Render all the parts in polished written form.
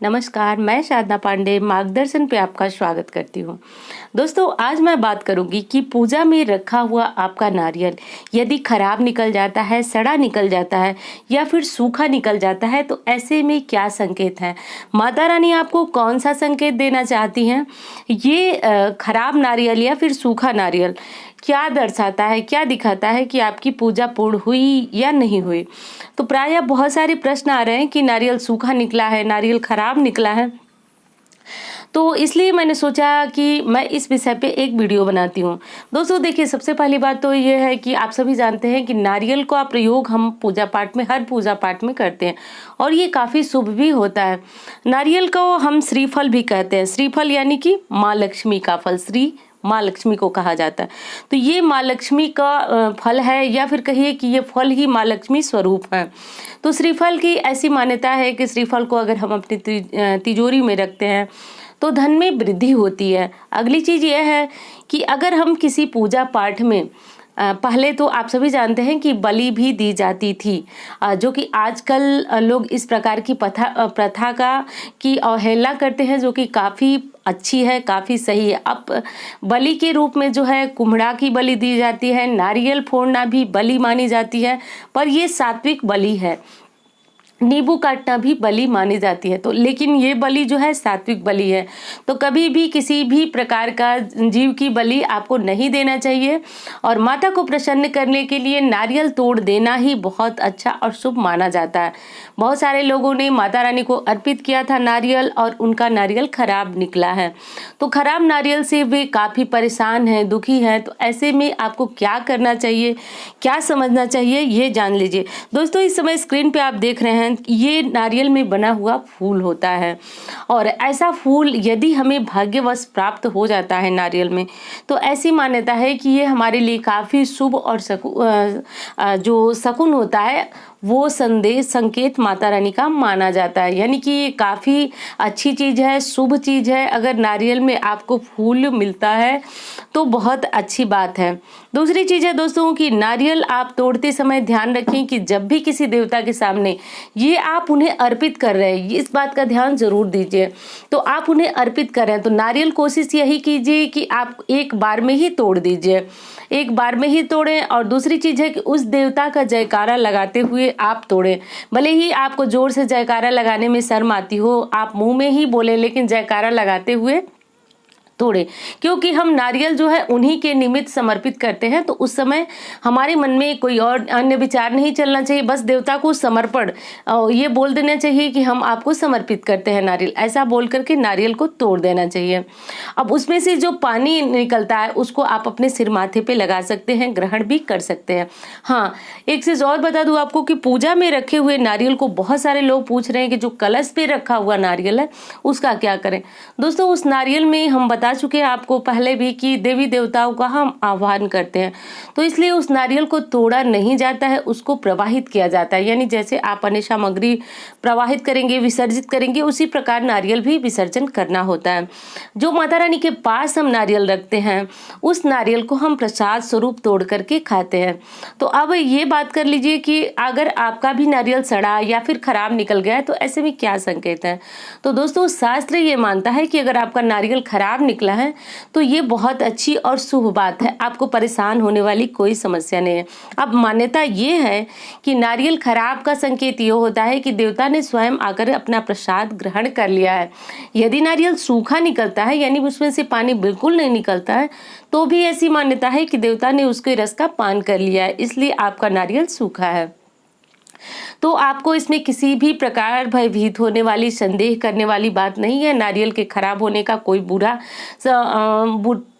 नमस्कार, मैं साधना पांडे मार्गदर्शन पे आपका स्वागत करती हूँ। दोस्तों, आज मैं बात करूंगी कि पूजा में रखा हुआ आपका नारियल यदि खराब निकल जाता है, सड़ा निकल जाता है या फिर सूखा निकल जाता है तो ऐसे में क्या संकेत हैं? माता रानी आपको कौन सा संकेत देना चाहती हैं? ये खराब नारियल या फिर सूखा नारियल क्या दर्शाता है, क्या दिखाता है कि आपकी पूजा पूर्ण हुई या नहीं हुई? तो प्रायः बहुत सारे प्रश्न आ रहे हैं कि नारियल सूखा निकला है, नारियल खराब निकला है। तो इसलिए मैंने सोचा कि मैं इस विषय पे एक वीडियो बनाती हूँ। दोस्तों देखिए, सबसे पहली बात तो ये है कि आप सभी जानते हैं कि नारियल का प्रयोग हम पूजा पाठ में, हर पूजा पाठ में करते हैं और ये काफ़ी शुभ भी होता है। नारियल को हम श्रीफल भी कहते हैं। श्रीफल यानी कि माँ लक्ष्मी का फल, श्री माँ लक्ष्मी को कहा जाता है। तो ये माँ लक्ष्मी का फल है या फिर कहिए कि ये फल ही माँ लक्ष्मी स्वरूप है। तो श्रीफल की ऐसी मान्यता है कि श्रीफल को अगर हम अपनी तिजोरी में रखते हैं तो धन में वृद्धि होती है। अगली चीज़ यह है कि अगर हम किसी पूजा पाठ में पहले तो आप सभी जानते हैं कि बलि भी दी जाती थी, जो कि आजकल लोग इस प्रकार की प्रथा की अवहेलना करते हैं, जो कि काफ़ी अच्छी है, काफ़ी सही है। अब बलि के रूप में जो है कुम्हड़ा की बलि दी जाती है, नारियल फोड़ना भी बलि मानी जाती है, पर ये सात्विक बलि है। नींबू काटना भी बलि मानी जाती है, तो लेकिन ये बलि जो है सात्विक बलि है। तो कभी भी किसी भी प्रकार का जीव की बलि आपको नहीं देना चाहिए और माता को प्रसन्न करने के लिए नारियल तोड़ देना ही बहुत अच्छा और शुभ माना जाता है। बहुत सारे लोगों ने माता रानी को अर्पित किया था नारियल और उनका नारियल खराब निकला है। तो खराब नारियल से वे काफ़ी परेशान हैं, दुखी हैं। तो ऐसे में आपको क्या करना चाहिए, क्या समझना चाहिए, ये जान लीजिए। दोस्तों, इस समय स्क्रीन पे आप देख रहे हैं ये नारियल में बना हुआ फूल होता है और ऐसा फूल यदि हमें भाग्यवश प्राप्त हो जाता है नारियल में, तो ऐसी मान्यता है कि ये हमारे लिए काफ़ी शुभ और जो शकुन होता है वो संदेश, संकेत माता रानी का माना जाता है। यानी कि ये काफ़ी अच्छी चीज़ है, शुभ चीज़ है। अगर नारियल में आपको फूल मिलता है तो बहुत अच्छी बात है। दूसरी चीज़ है दोस्तों कि नारियल आप तोड़ते समय ध्यान रखें कि जब भी किसी देवता के सामने ये आप उन्हें अर्पित कर रहे हैं, इस बात का ध्यान जरूर दीजिए। तो आप उन्हें अर्पित कर रहे हैं तो नारियल कोशिश यही कीजिए कि आप एक बार में ही तोड़ दीजिए, एक बार में ही तोड़ें। और दूसरी चीज़ है कि उस देवता का जयकारा लगाते हुए आप तोड़ें। भले ही आपको जोर से जयकारा लगाने में शर्म आती हो, आप मुंह में ही बोलें, लेकिन जयकारा लगाते हुए तोड़े, क्योंकि हम नारियल जो है उन्हीं के निमित्त समर्पित करते हैं। तो उस समय हमारे मन में कोई और अन्य विचार नहीं चलना चाहिए, बस देवता को समर्पण ये बोल देना चाहिए कि हम आपको समर्पित करते हैं नारियल, ऐसा बोल करके नारियल को तोड़ देना चाहिए। अब उसमें से जो पानी निकलता है उसको आप अपने सिर माथे पे लगा सकते हैं, ग्रहण भी कर सकते हैं। हाँ, एक चीज़ और बता दूं आपको कि पूजा में रखे हुए नारियल को बहुत सारे लोग पूछ रहे हैं कि जो कलश पे रखा हुआ नारियल है उसका क्या करें। दोस्तों, उस नारियल में हम बता चुके हैं आपको पहले भी कि देवी देवताओं का हम आह्वान करते हैं, तो इसलिए उस नारियल को तोड़ा नहीं जाता है, उसको प्रवाहित किया जाता है। यानी जैसे आप अन्य सामग्री प्रवाहित करेंगे, विसर्जित करेंगे, उसी प्रकार नारियल भी विसर्जन करना होता है। जो माता रानी के पास हम नारियल रखते हैं उस नारियल को हम प्रसाद स्वरूप तोड़ करके खाते हैं। तो अब ये बात कर लीजिए कि अगर आपका भी नारियल सड़ा या फिर खराब निकल गया है तो ऐसे में क्या संकेत है। तो दोस्तों, शास्त्र ये मानता है कि अगर आपका नारियल खराब निकला है तो ये बहुत अच्छी और शुभ बात है, आपको परेशान होने वाली कोई समस्या नहीं है। अब मान्यता ये है कि नारियल खराब का संकेत ये होता है कि देवता ने स्वयं आकर अपना प्रसाद ग्रहण कर लिया है। यदि नारियल सूखा निकलता है यानी उसमें से पानी बिल्कुल नहीं निकलता है तो भी ऐसी मान्यता है कि देवता ने उसके रस का पान कर लिया है, इसलिए आपका नारियल सूखा है। तो आपको इसमें किसी भी प्रकार भयभीत होने वाली, संदेह करने वाली बात नहीं है। नारियल के खराब होने का कोई बुरा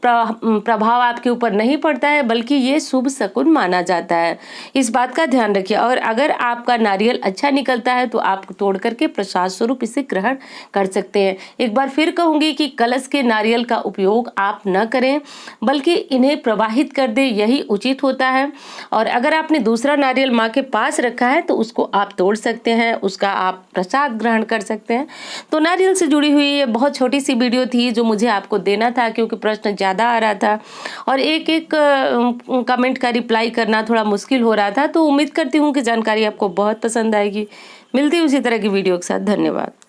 प्रभाव आपके ऊपर नहीं पड़ता है, बल्कि ये शुभ शकुन माना जाता है। इस बात का ध्यान रखिए। और अगर आपका नारियल अच्छा निकलता है तो आप तोड़ करके प्रसाद स्वरूप इसे ग्रहण कर सकते हैं। एक बार फिर कहूंगी कि कलश के नारियल का उपयोग आप न करें, बल्कि इन्हें प्रवाहित कर दे, यही उचित होता है। और अगर आपने दूसरा नारियल माँ के पास रखा है तो उसको आप तोड़ सकते हैं, उसका आप प्रसाद ग्रहण कर सकते हैं। तो नारियल से जुड़ी हुई ये बहुत छोटी सी वीडियो थी जो मुझे आपको देना था, क्योंकि प्रश्न ज़्यादा आ रहा था और एक एक कमेंट का रिप्लाई करना थोड़ा मुश्किल हो रहा था। तो उम्मीद करती हूँ कि जानकारी आपको बहुत पसंद आएगी। मिलती है उसी तरह की वीडियो के साथ। धन्यवाद।